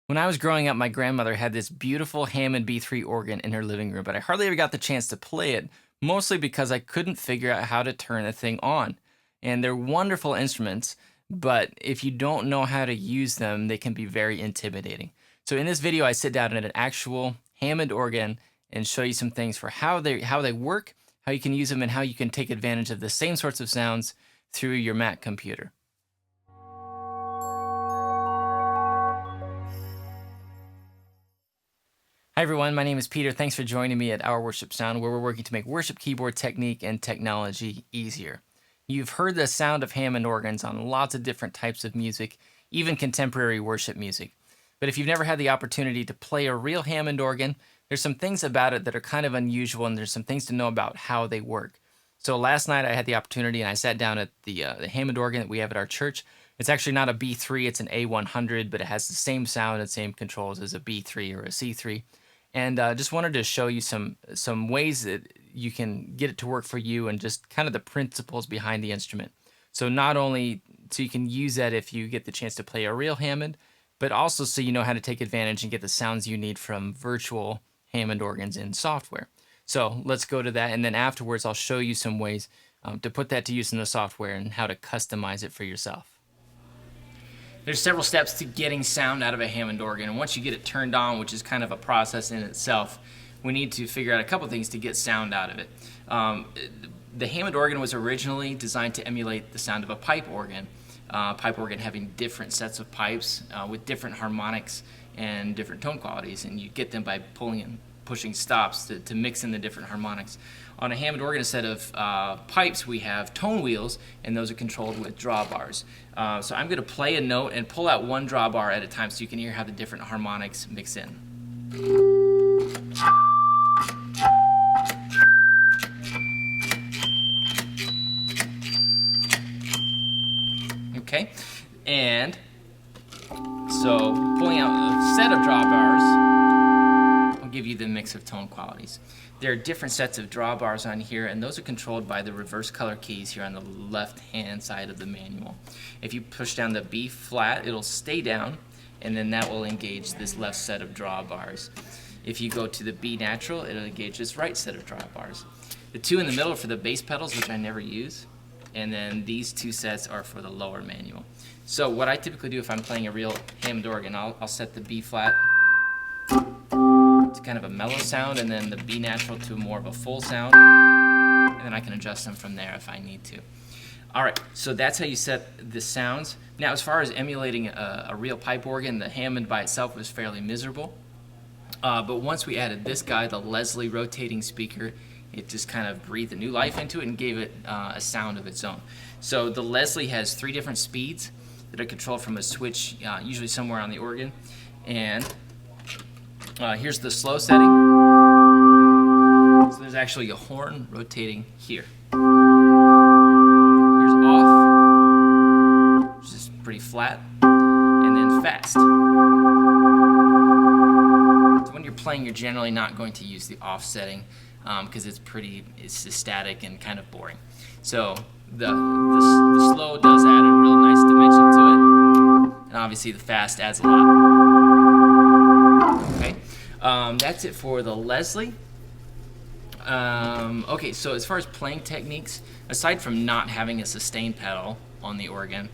When I was growing up, my grandmother had this beautiful Hammond B3 organ in her living room, but I hardly ever got the chance to play it, mostly because I couldn't figure out how to turn the thing on. And they're wonderful instruments, but if you don't know how to use them, they can be very intimidating. So in this video, I sit down at an actual Hammond organ and show you some things for how they work, how you can use them, and how you can take advantage of the same sorts of sounds through your Mac computer. Hi everyone, my name is Peter. Thanks for joining me at OurWorshipSound, where we're working to make worship keyboard technique and technology easier. You've heard the sound of Hammond organs on lots of different types of music, even contemporary worship music. But if you've never had the opportunity to play a real Hammond organ, there's some things about it that are kind of unusual, and there's some things to know about how they work. So last night I had the opportunity and I sat down at the Hammond organ that we have at our church. It's actually not a B3, it's an A100, but it has the same sound and same controls as a B3 or a C3. And just wanted to show you some ways that you can get it to work for you and just kind of the principles behind the instrument. So not only so you can use that if you get the chance to play a real Hammond, but also so you know how to take advantage and get the sounds you need from virtual Hammond organs in software. So let's go to that, and then afterwards I'll show you some ways to put that to use in the software and how to customize it for yourself. There's several steps to getting sound out of a Hammond organ, and once you get it turned on, which is kind of a process in itself, we need to figure out a couple things to get sound out of it. The Hammond organ was originally designed to emulate the sound of a pipe organ. Pipe organ having different sets of pipes with different harmonics and different tone qualities, and you get them by pulling and pushing stops to mix in the different harmonics. On a Hammond organ, instead of pipes, we have tone wheels, and those are controlled with drawbars. So I'm going to play a note and pull out one drawbar at a time so you can hear how the different harmonics mix in. Okay, and so pulling out a set of drawbars will give you the mix of tone qualities. There are different sets of drawbars on here, and those are controlled by the reverse color keys here on the left-hand side of the manual. If you push down the B flat, it'll stay down, and then that will engage this left set of drawbars. If you go to the B natural, it'll engage this right set of drawbars. The two in the middle are for the bass pedals, which I never use, and then these two sets are for the lower manual. So what I typically do if I'm playing a real Hammond organ, I'll set the B flat to kind of a mellow sound, and then the B natural to more of a full sound, and then I can adjust them from there if I need to. Alright, so that's how you set the sounds. Now as far as emulating a real pipe organ, the Hammond by itself was fairly miserable. But once we added this guy, the Leslie rotating speaker, it just kind of breathed a new life into it and gave it a sound of its own. So the Leslie has 3 different speeds that are controlled from a switch, usually somewhere on the organ. And here's the slow setting. So there's actually a horn rotating here. Here's off, which is pretty flat, and then fast. So when you're playing, you're generally not going to use the off setting because it's static and kind of boring. So the slow does add a real nice dimension to it, and obviously the fast adds a lot. Okay, that's it for the Leslie. Okay, so as far as playing techniques, aside from not having a sustain pedal on the organ,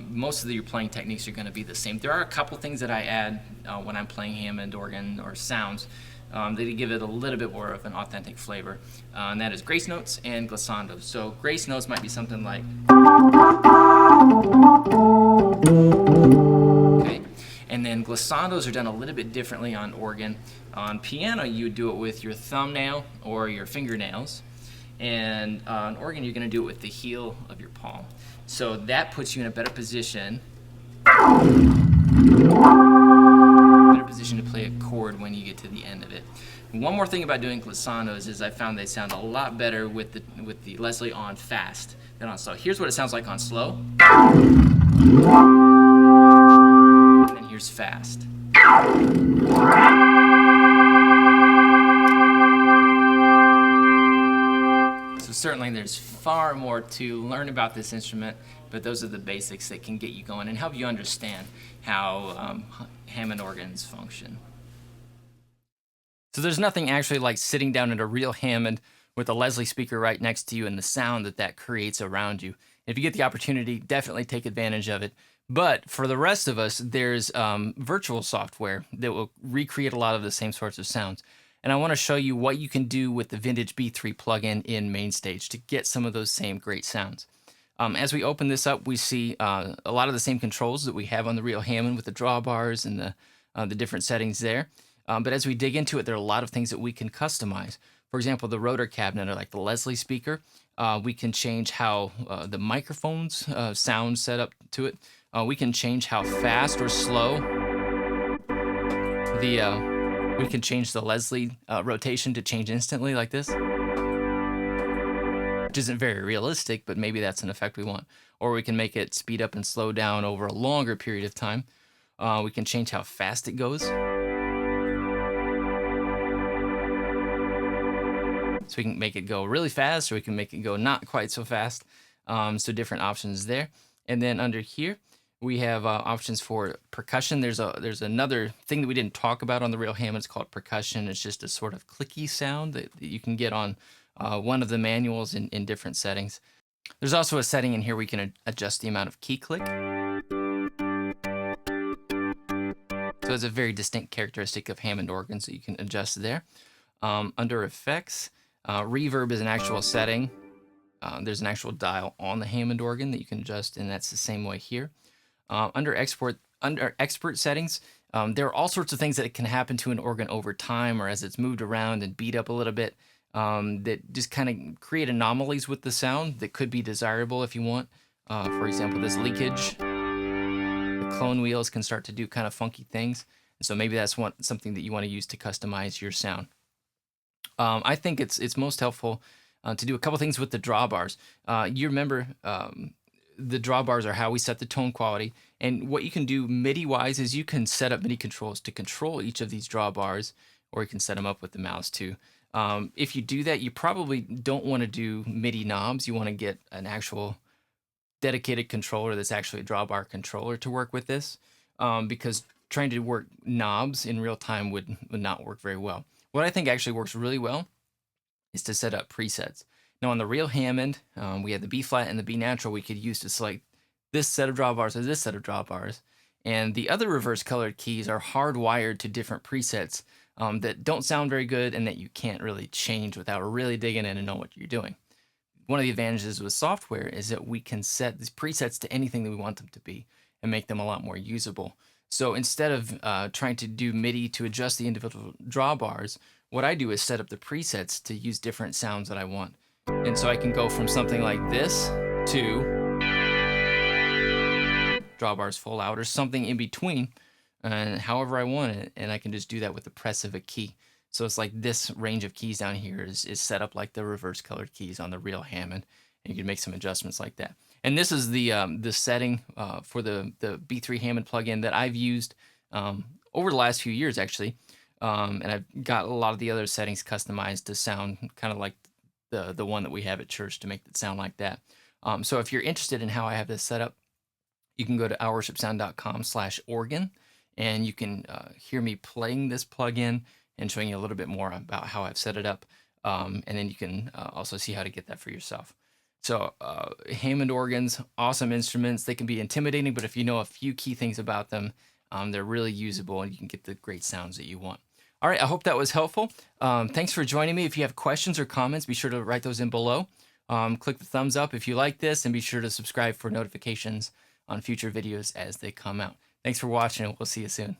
most of your playing techniques are going to be the same. There are a couple things that I add when I'm playing Hammond organ or sounds that give it a little bit more of an authentic flavor, and that is grace notes and glissandos. So grace notes might be something like, okay, and then glissandos are done a little bit differently on organ. On piano, you do it with your thumbnail or your fingernails, and on organ, you're going to do it with the heel of your palm. So that puts you in a better position to play a chord when you get to the end of it. One more thing about doing glissandos is I found they sound a lot better with the Leslie on fast than on slow. Here's what it sounds like on slow, and then here's fast. So certainly there's far more to learn about this instrument, but those are the basics that can get you going and help you understand how Hammond organs function. So there's nothing actually like sitting down at a real Hammond with a Leslie speaker right next to you and the sound that that creates around you. If you get the opportunity, definitely take advantage of it. But for the rest of us, there's virtual software that will recreate a lot of the same sorts of sounds. And I want to show you what you can do with the Vintage B3 plugin in MainStage to get some of those same great sounds. As we open this up, we see a lot of the same controls that we have on the real Hammond with the drawbars and the different settings there. But as we dig into it, there are a lot of things that we can customize. For example, the rotor cabinet, or like the Leslie speaker, we can change how the microphones sound set up to it. We can change how fast or slow we can change the Leslie rotation to change instantly like this, which isn't very realistic, but maybe that's an effect we want. Or we can make it speed up and slow down over a longer period of time. We can change how fast it goes. So we can make it go really fast, or we can make it go not quite so fast. So different options there. And then under here, we have options for percussion. There's another thing that we didn't talk about on the real Hammond. It's called percussion. It's just a sort of clicky sound that you can get on one of the manuals in different settings. There's also a setting in here we can adjust the amount of key click. So it's a very distinct characteristic of Hammond organs that you can adjust there. Under effects, reverb is an actual setting. There's an actual dial on the Hammond organ that you can adjust, and that's the same way here. Under expert settings, there are all sorts of things that can happen to an organ over time, or as it's moved around and beat up a little bit, that just kind of create anomalies with the sound that could be desirable if you want. For example, this leakage. The clone wheels can start to do kind of funky things, and so maybe that's something that you want to use to customize your sound. I think it's most helpful to do a couple things with the drawbars. You remember the drawbars are how we set the tone quality, and what you can do MIDI-wise is you can set up MIDI controls to control each of these drawbars, or you can set them up with the mouse too. If you do that, you probably don't want to do MIDI knobs. You want to get an actual dedicated controller that's actually a drawbar controller to work with this, because trying to work knobs in real time would not work very well. What I think actually works really well is to set up presets. Now on the real Hammond, we have the B flat and the B natural we could use to select this set of drawbars or this set of drawbars. And the other reverse colored keys are hardwired to different presets that don't sound very good and that you can't really change without really digging in and know what you're doing. One of the advantages with software is that we can set these presets to anything that we want them to be and make them a lot more usable. So instead of trying to do MIDI to adjust the individual drawbars, what I do is set up the presets to use different sounds that I want. And so I can go from something like this to drawbars full out or something in between, however I want it. And I can just do that with the press of a key. So it's like this range of keys down here is set up like the reverse colored keys on the real Hammond. And you can make some adjustments like that. And this is the setting for the B3 Hammond plugin that I've used over the last few years, actually. And I've got a lot of the other settings customized to sound kind of like the one that we have at church to make it sound like that. So if you're interested in how I have this set up, you can go to OurWorshipSound.com/organ, and you can hear me playing this plugin and showing you a little bit more about how I've set it up. And then you can also see how to get that for yourself. So Hammond organs, awesome instruments. They can be intimidating, but if you know a few key things about them, they're really usable and you can get the great sounds that you want. All right, I hope that was helpful. Thanks for joining me. If you have questions or comments, be sure to write those in below. Click the thumbs up if you like this, and be sure to subscribe for notifications on future videos as they come out. Thanks for watching, and we'll see you soon.